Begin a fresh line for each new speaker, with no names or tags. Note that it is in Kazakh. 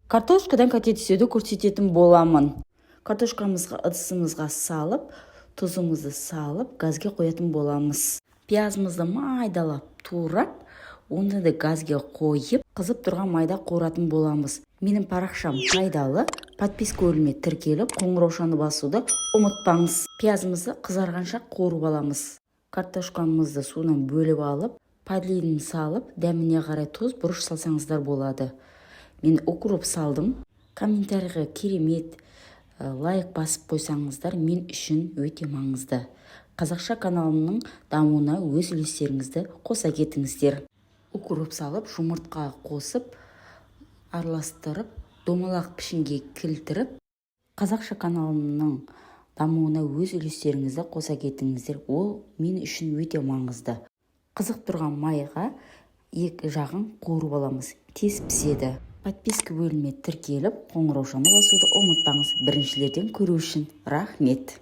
Картошкадан котлет істеуді көрсететін боламын. Картошкамызға ыдысымызға салып, тұзымызды салып, газге қоятын боламыз. Пиязымызды майдалап, турап, оны да газге қойып, қызып тұрған майда қуыратын боламыз. Менің парақшам пайдалы, подписка бөліміне тіркеліп, қоңыраушаны басуды ұмытпаңыз. Пиязымызды қызарғанша қуырып аламыз. Картошкамызды суынан бөліп алып, подливін салып, дәміне қарай тұз, бұрыш салсаңыздар болады. Мен укроп салдым. Комментарийға керемет лайк басып қойсаңыздар мен үшін өте маңызды. Қазақша каналымның дамуына өз үлестеріңізді қоса кетіңіздер. Укроп салып, жұмыртқа қосып, араластырып, домалақ пішінге келтіріп, Қазақша каналымның дамуына өз үлестеріңізді қоса кетіңіздер. Ол мен үшін өте маңызды. Қызық тұрған майға екі жағын қуырып аламыз. Тез піседі. Подписка бөліміне тіркеліп, қоңыраушаны басуды ұмытпаңыз. Біріншілерден көру үшін рахмет.